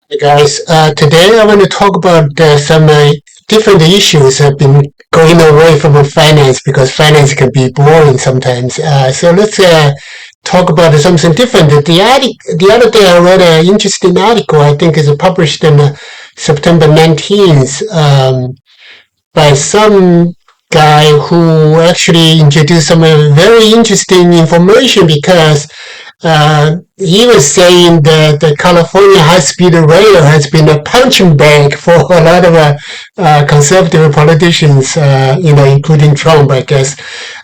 Hey guys, today I want to talk about some different issues have been going away from finance because finance can be boring sometimes. So let's talk about something different. The other day I read an interesting article, I think is published on September 19th by some guy who actually introduced some very interesting information because he was saying that the California high-speed rail has been a punching bag for a lot of conservative politicians, including Trump, I guess.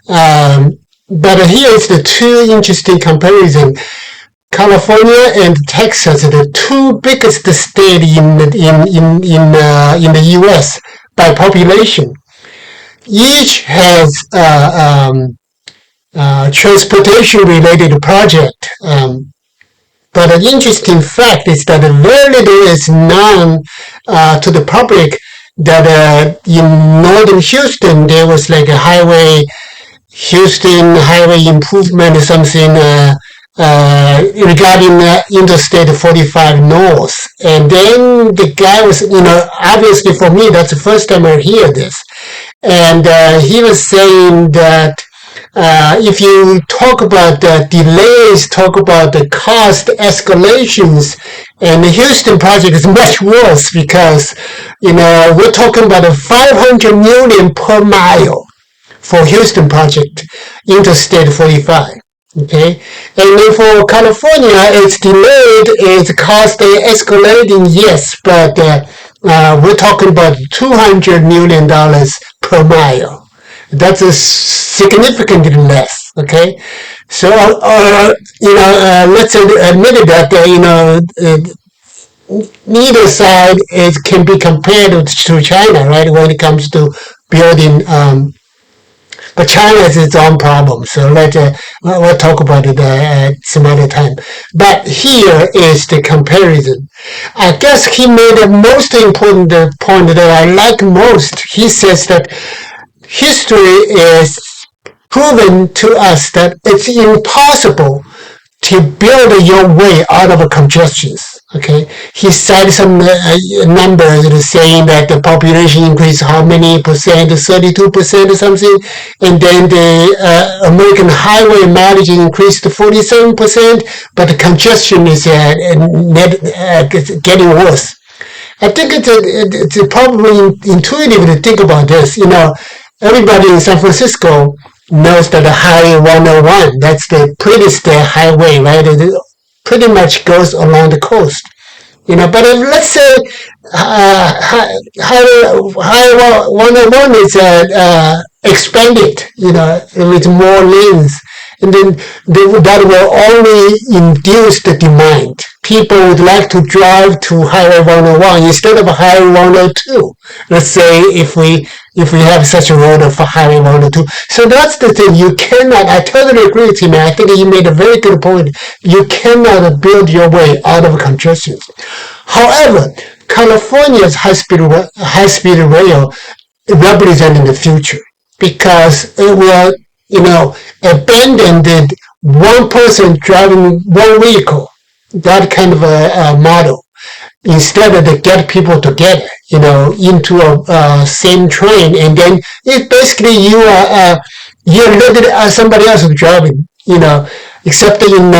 But here is the two interesting comparison. California and Texas are the two biggest states in the U.S. by population. Each has transportation-related project. But an interesting fact is that very little is known to the public that in northern Houston there was like a Houston highway improvement or something regarding Interstate 45 North. And then the guy was, obviously for me, that's the first time I hear this. And he was saying that if you talk about the delays, talk about the cost escalations, and the Houston project is much worse because, we're talking about $500 million per mile for Houston project, Interstate 45. Okay, and then for California, it's delayed, it's cost escalating, yes, but we're talking about $200 million per mile. That's a significantly less. Okay, so let's admit that neither side can be compared to China, right? When it comes to building, but China has its own problems. So we'll talk about it some other time. But here is the comparison. I guess he made the most important point that I like most. He says that history is proven to us that it's impossible to build your way out of congestions. Okay, he cited some numbers saying that the population increased how many percent, 32% or something, and then the American highway mileage increased to 47%, but the congestion is getting worse. I think it's probably intuitive to think about this. Everybody in San Francisco knows that the Highway 101, that's the prettiest highway, right? It pretty much goes along the coast. But if, let's say Highway 101 is expanded, with more lanes, and then that will only induce the demand. People would like to drive to Highway 101 instead of Highway 102. Let's say if we have such a road for Highway 102. So that's the thing. I totally agree with him. I think he made a very good point. You cannot build your way out of congestion. However, California's high-speed rail representing the future because it will, abandon one person driving one vehicle, that kind of a model, instead of to get people together, into a same train, and then it basically you're letting somebody else driving, except in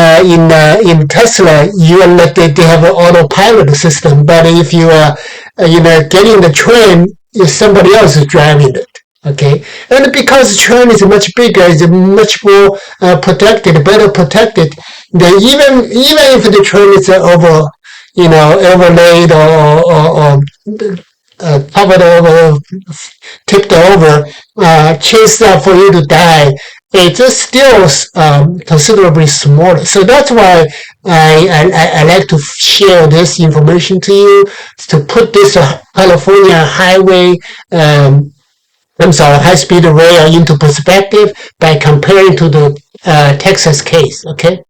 Tesla, they have an autopilot system, but if you are, getting the train, if somebody else is driving it. Okay, and because the train is much bigger, it's much more better protected, then even if the train is overlaid or covered over, tipped over, chance for you to die, it's still considerably smaller. So that's why I like to share this information to you, to put this California highway high-speed rail into perspective by comparing to the Texas case, okay?